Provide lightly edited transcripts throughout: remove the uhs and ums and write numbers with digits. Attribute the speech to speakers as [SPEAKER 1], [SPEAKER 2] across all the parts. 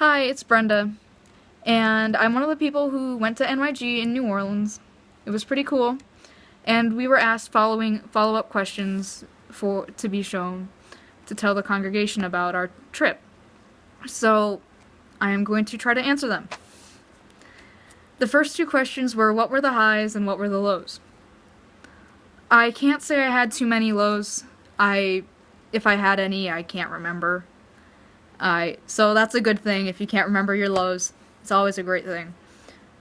[SPEAKER 1] Hi, it's Brenda, and I'm one of the people who went to NYG in New Orleans. It was pretty cool, and we were asked follow-up questions to be shown to tell the congregation about our trip. So, I am going to try to answer them. The first two questions were what were the highs and what were the lows? I can't say I had too many lows. If I had any, I can't remember. So that's a good thing if you can't remember your lows. It's always a great thing.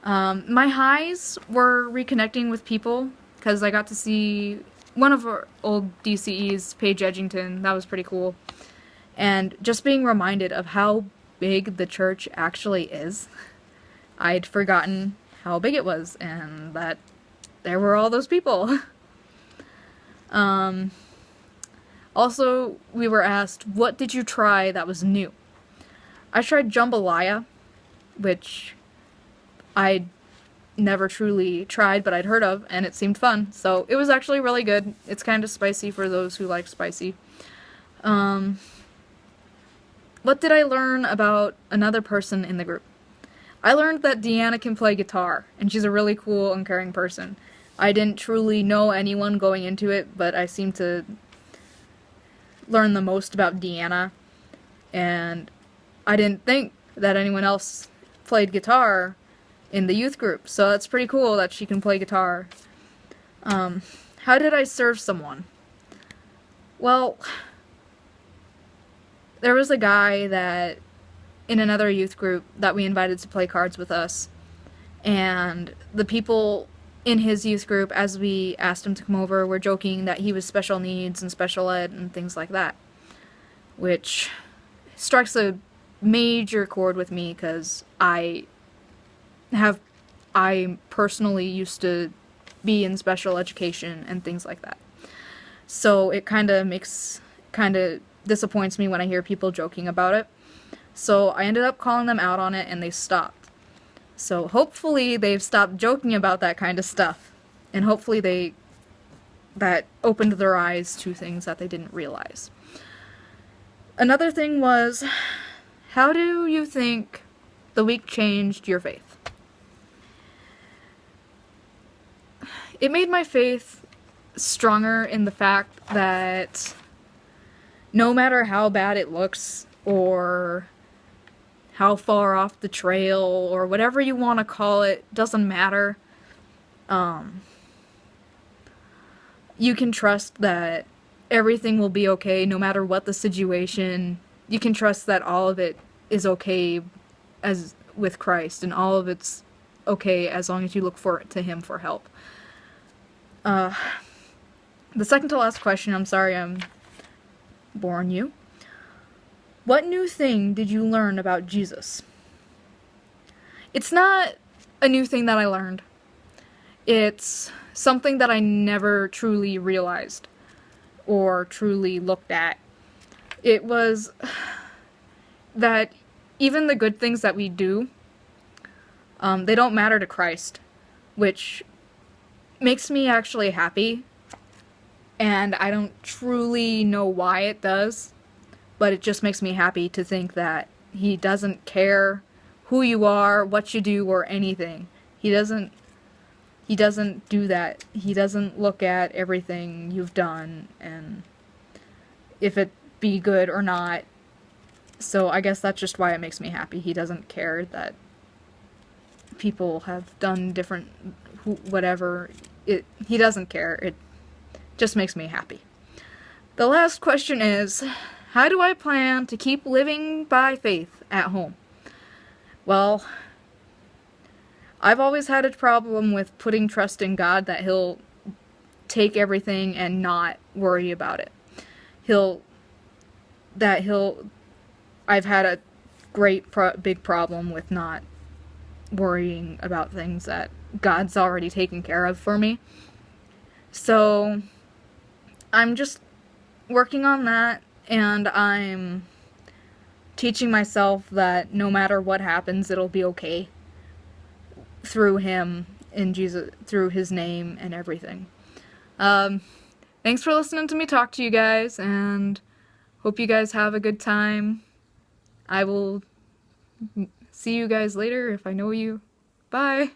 [SPEAKER 1] My highs were reconnecting with people, because I got to see one of our old DCEs, Paige Edgington. That was pretty cool. And just being reminded of how big the church actually is. I'd forgotten how big it was, and that there were all those people. Also, we were asked, what did you try that was new? I tried jambalaya, which I'd never truly tried, but I'd heard of, and it seemed fun. So it was actually really good. It's kind of spicy for those who like spicy. What did I learn about another person in the group? I learned that Deanna can play guitar, and she's a really cool and caring person. I didn't truly know anyone going into it, but I seemed to learn the most about Deanna, and I didn't think that anyone else played guitar in the youth group, so that's pretty cool that she can play guitar. How did I serve someone? Well, there was a guy that in another youth group that we invited to play cards with us, and the people in his youth group, as we asked him to come over, were joking that he was special needs and special ed and things like that, which strikes a major chord with me because I personally used to be in special education and things like that. So it kind of disappoints me when I hear people joking about it. So I ended up calling them out on it, and they stopped. So hopefully they've stopped joking about that kind of stuff, and hopefully that opened their eyes to things that they didn't realize. Another thing was, how do you think the week changed your faith? It made my faith stronger in the fact that no matter how bad it looks, or how far off the trail, or whatever you want to call it, doesn't matter. You can trust that everything will be okay no matter what the situation. You can trust that all of it is okay as with Christ, and all of it's okay as long as you look to Him for help. The second to last question, I'm sorry I'm boring you. What new thing did you learn about Jesus? It's not a new thing that I learned. It's something that I never truly realized or truly looked at. It was that even the good things that we do, they don't matter to Christ, which makes me actually happy, and I don't truly know why it does. But it just makes me happy to think that He doesn't care who you are, what you do, or anything. He doesn't do that. He doesn't look at everything you've done and if it be good or not. So I guess that's just why it makes me happy. He doesn't care that people have done different whatever. He doesn't care. It just makes me happy. The last question is, how do I plan to keep living by faith at home? Well, I've always had a problem with putting trust in God that He'll take everything and not worry about it. I've had a big problem with not worrying about things that God's already taken care of for me. So, I'm just working on that. And I'm teaching myself that no matter what happens, it'll be okay through Him, in Jesus, through His name and everything. Thanks for listening to me talk to you guys, and hope you guys have a good time. I will See you guys later if I know you. Bye!